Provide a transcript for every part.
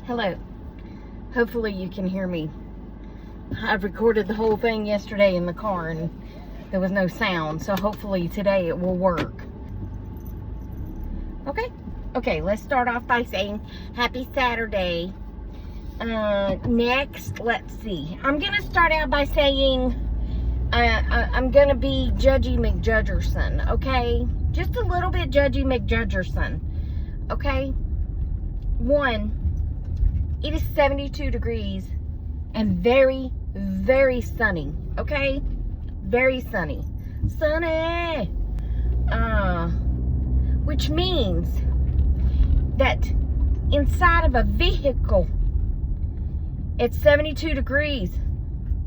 Hello. Hopefully you can hear me. I've recorded the whole thing yesterday in the car and there was no sound, so hopefully today it will work. Okay, let's start off by saying happy Saturday. Next, let's see. I'm gonna start out by saying I'm gonna be Judgy McJudgerson, okay? Just a little bit Judgy McJudgerson, okay? One, it is 72 degrees and very, very sunny, okay? Very sunny. Sunny! Which means that inside of a vehicle, it's 72 degrees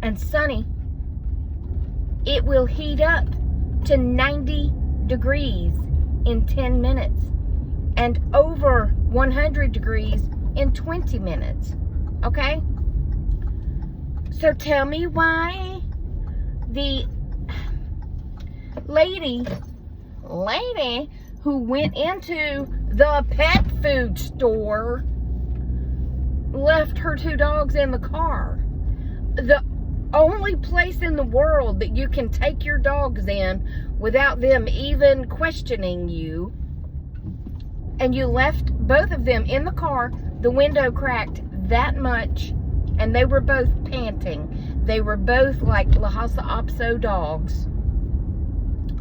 and sunny, it will heat up to 90 degrees in 10 minutes and over 100 degrees in 20 minutes, okay? So tell me why the lady who went into the pet food store left her two dogs in the car. The only place in the world that you can take your dogs in without them even questioning you, and you left both of them in the car, the window cracked that much, and they were both panting. They were both like Lhasa Apso dogs,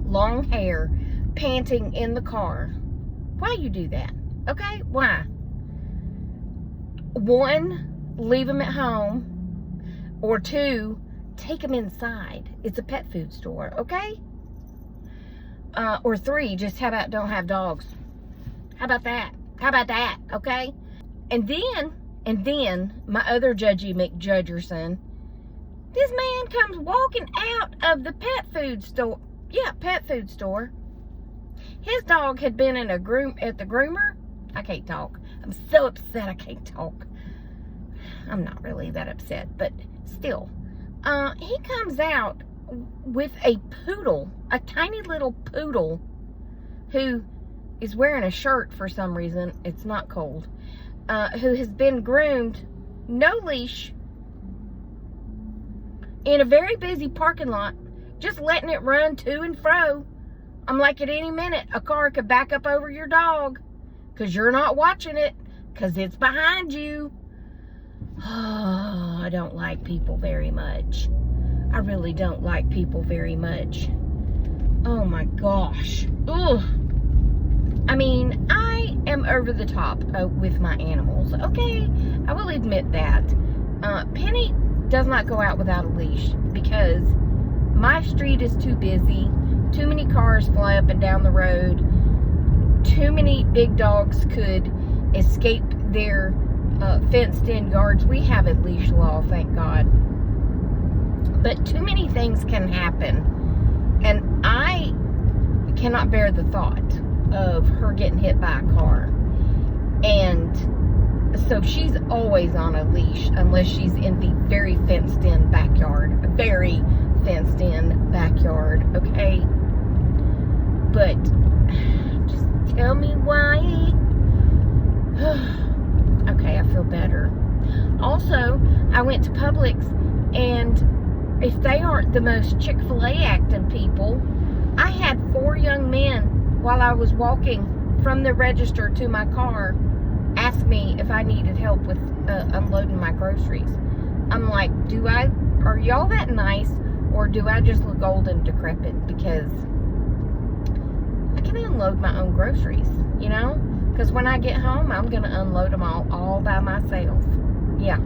long hair, panting in the car. Why you do that? Okay, why? One, leave them at home, or two, take them inside. It's a pet food store, okay? Or three, just how about don't have dogs? How about that? How about that, okay? And then, my other Judgy McJudgerson, this man comes walking out of the pet food store. Yeah, pet food store. His dog had been in at the groomer. I can't talk. I'm so upset I can't talk. I'm not really that upset, but still. He comes out with a poodle, a tiny little poodle, who is wearing a shirt for some reason. It's not cold. Who has been groomed, no leash, in a very busy parking lot, just letting it run to and fro. I'm like, at any minute, a car could back up over your dog because you're not watching it because it's behind you. Oh, I don't like people very much. I really don't like people very much. Oh my gosh. Ugh. I mean, I am over the top with my animals, okay? I will admit that. Penny does not go out without a leash because my street is too busy. Too many cars fly up and down the road. Too many big dogs could escape their fenced-in yards. We have a leash law, thank God. But too many things can happen. And I cannot bear the thought of her getting hit by a car. And so she's always on a leash unless she's in the very fenced-in backyard. Very fenced-in backyard, okay? But just tell me why. Okay, I feel better. Also, I went to Publix, and if they aren't the most Chick-fil-A acting people, I had 4 young men while I was walking from the register to my car ask me if I needed help with unloading my groceries. I'm like, are y'all that nice, or do I just look old and decrepit? Because I can unload my own groceries, you know? Because when I get home, I'm going to unload them all by myself. Yeah,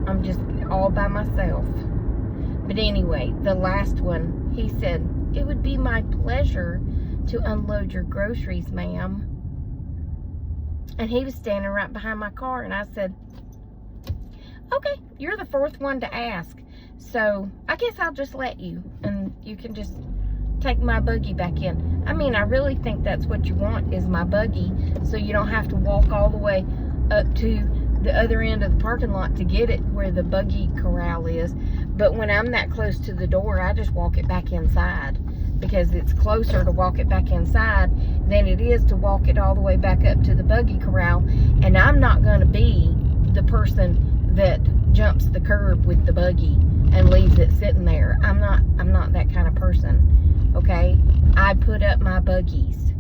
I'm just all by myself. But anyway, the last one, he said, "It would be my pleasure to unload your groceries, ma'am." And he was standing right behind my car, and I said, "Okay, you're the 4th one to ask. So I guess I'll just let you, and you can just take my buggy back in." I mean, I really think that's what you want, is my buggy, so you don't have to walk all the way up to the other end of the parking lot to get it where the buggy corral is. But when I'm that close to the door, I just walk it back inside, because it's closer to walk it back inside than it is to walk it all the way back up to the buggy corral. And I'm not going to be the person that jumps the curb with the buggy and leaves it sitting there. I'm not that kind of person, okay? I put up my buggies.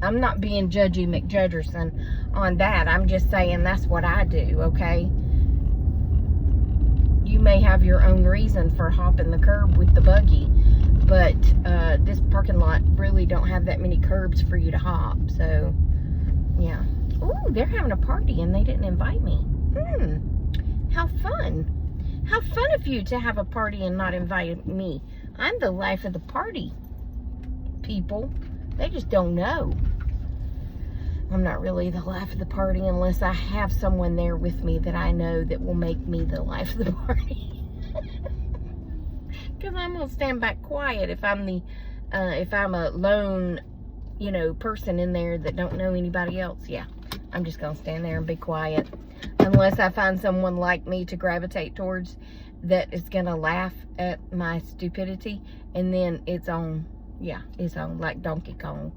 I'm not being Judgy McJudgerson on that. I'm just saying that's what I do, okay? You may have your own reason for hopping the curb with the buggy, but this parking lot really don't have that many curbs for you to hop, so yeah. Ooh, they're having a party and they didn't invite me. How fun. How fun of you to have a party and not invite me. I'm the life of the party, people. They just don't know. I'm not really the life of the party unless I have someone there with me that I know that will make me the life of the party. Because I'm going to stand back quiet if I'm a lone, you know, person in there that don't know anybody else. Yeah, I'm just going to stand there and be quiet. Unless I find someone like me to gravitate towards that is going to laugh at my stupidity. And then it's on, yeah, it's on like Donkey Kong.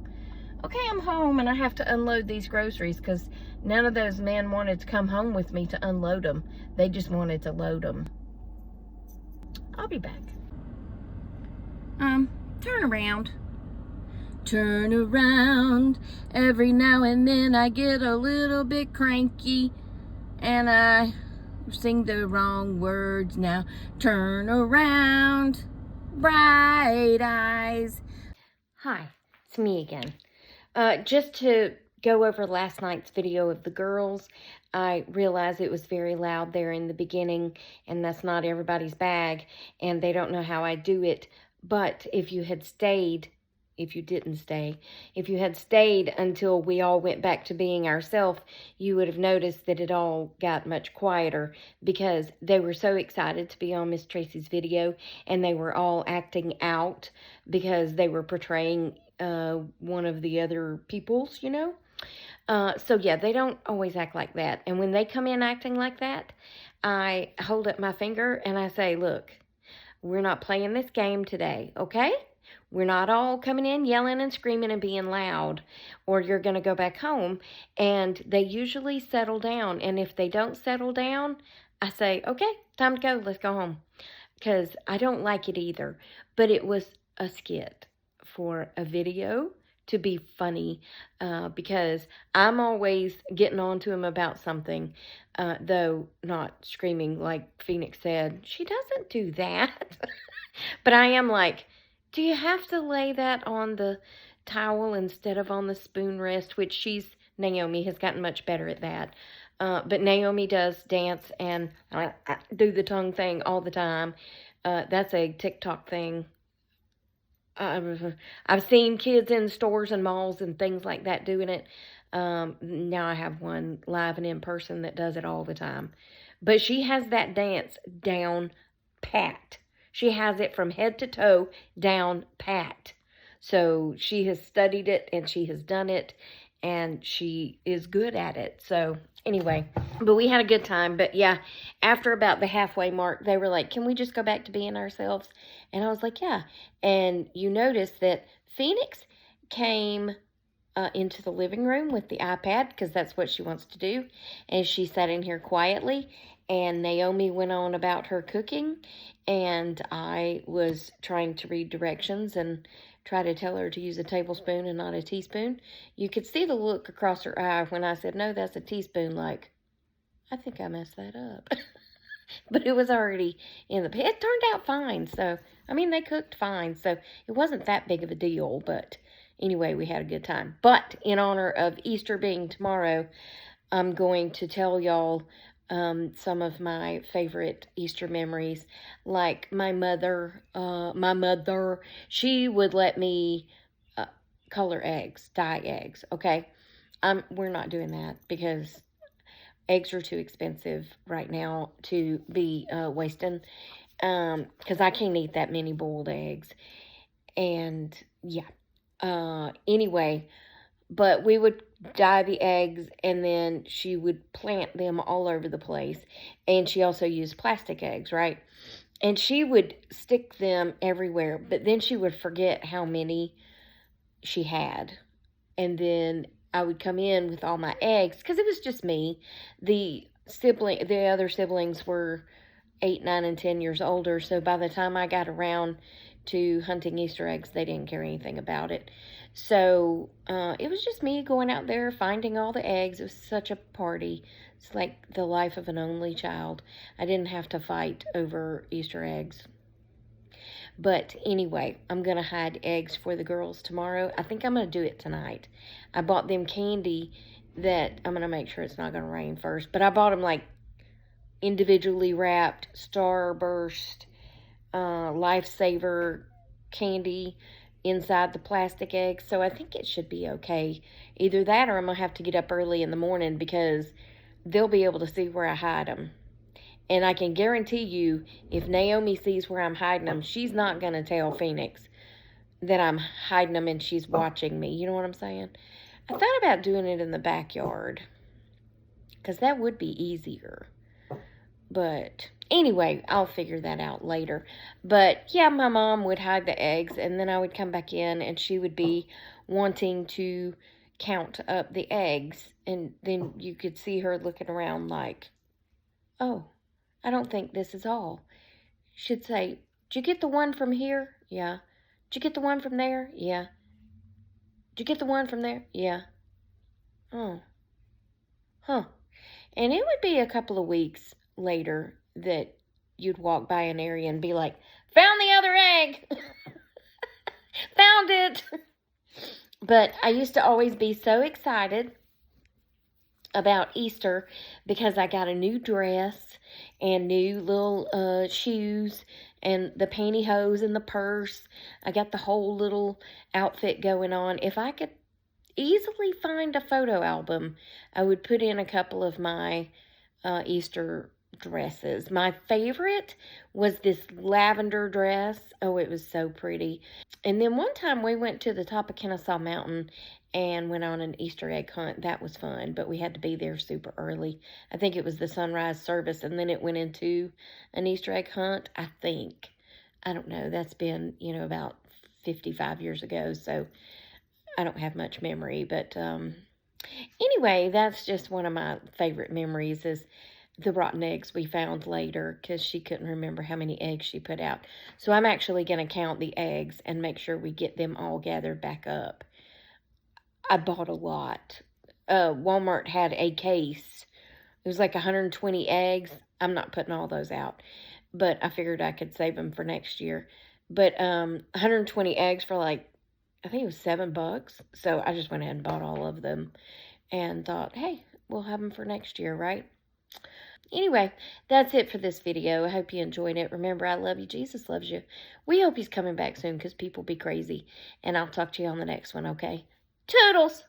Okay, I'm home and I have to unload these groceries because none of those men wanted to come home with me to unload them. They just wanted to load them. I'll be back. Turn around. Turn around. Every now and then I get a little bit cranky and I sing the wrong words now. Turn around. Bright eyes. Hi, it's me again. Just to go over last night's video of the girls, I realized it was very loud there in the beginning, and that's not everybody's bag, and they don't know how I do it. But if you had stayed, if you didn't stay, if you had stayed until we all went back to being ourselves, you would have noticed that it all got much quieter because they were so excited to be on Miss Tracy's video, and they were all acting out because they were portraying one of the other peoples, you know. So yeah, they don't always act like that. And when they come in acting like that, I hold up my finger and I say, look, we're not playing this game today, okay? We're not all coming in yelling and screaming and being loud, or you're going to go back home. And they usually settle down. And if they don't settle down, I say, okay, time to go. Let's go home. Because I don't like it either. But it was a skit for a video to be funny, because I'm always getting on to him about something, though not screaming like Phoenix said. She doesn't do that. But I am like, do you have to lay that on the towel instead of on the spoon rest? Which Naomi has gotten much better at that. But Naomi does dance and do the tongue thing all the time. That's a TikTok thing. I've seen kids in stores and malls and things like that doing it. Now I have one live and in person that does it all the time. But she has that dance down pat. She has it from head to toe down pat. So she has studied it and she has done it and she is good at it. So anyway, but we had a good time. But yeah, after about the halfway mark, they were like, can we just go back to being ourselves? And I was like, yeah. And you notice that Phoenix came into the living room with the iPad because that's what she wants to do. And she sat in here quietly. And Naomi went on about her cooking. And I was trying to read directions and try to tell her to use a tablespoon and not a teaspoon. You could see the look across her eye when I said, no, that's a teaspoon, like, I think I messed that up. But it was already in the pan. It turned out fine. So, I mean, they cooked fine. So, it wasn't that big of a deal. But anyway, we had a good time. But in honor of Easter being tomorrow, I'm going to tell y'all some of my favorite Easter memories. Like my mother, she would let me color eggs, dye eggs, okay? We're not doing that because eggs are too expensive right now to be wasting, because I can't eat that many boiled eggs. And yeah, anyway, but we would dye the eggs and then she would plant them all over the place. And she also used plastic eggs, right? And she would stick them everywhere, but then she would forget how many she had. And then I would come in with all my eggs, because it was just me. The the other siblings were 8, 9, and 10 years older. So by the time I got around to hunting Easter eggs, they didn't care anything about it. So it was just me going out there, finding all the eggs. It was such a party. It's like the life of an only child. I didn't have to fight over Easter eggs. But anyway, I'm going to hide eggs for the girls tomorrow. I think I'm going to do it tonight. I bought them candy that I'm going to make sure it's not going to rain first. But I bought them like individually wrapped Starburst, Lifesaver candy inside the plastic eggs. So I think it should be okay. Either that or I'm going to have to get up early in the morning because they'll be able to see where I hide them. And I can guarantee you, if Naomi sees where I'm hiding them, she's not going to tell Phoenix that I'm hiding them and she's watching me. You know what I'm saying? I thought about doing it in the backyard because that would be easier. But anyway, I'll figure that out later. But yeah, my mom would hide the eggs and then I would come back in and she would be wanting to count up the eggs. And then you could see her looking around like, oh, I don't think this is all. She'd say, did you get the one from here? Yeah. Did you get the one from there? Yeah. Did you get the one from there? Yeah. Oh. Huh. And it would be a couple of weeks later that you'd walk by an area and be like, found the other egg. Found it. But I used to always be so excited about Easter because I got a new dress and new little shoes and the pantyhose and the purse. I got the whole little outfit going on. If I could easily find a photo album, I would put in a couple of my Easter dresses. My favorite was this lavender dress. Oh, it was so pretty. And then one time we went to the top of Kennesaw Mountain and went on an Easter egg hunt. That was fun, but we had to be there super early. I think it was the sunrise service, and then it went into an Easter egg hunt, I think. I don't know. That's been, about 55 years ago, so I don't have much memory. But anyway, that's just one of my favorite memories is the rotten eggs we found later because she couldn't remember how many eggs she put out. So I'm actually going to count the eggs and make sure we get them all gathered back up. I bought a lot. Walmart had a case. It was like 120 eggs. I'm not putting all those out, but I figured I could save them for next year. But 120 eggs for like, I think it was $7. So I just went ahead and bought all of them and thought, hey, we'll have them for next year, right? Anyway, that's it for this video. I hope you enjoyed it. Remember, I love you. Jesus loves you. We hope he's coming back soon because people be crazy. And I'll talk to you on the next one, okay? Toodles!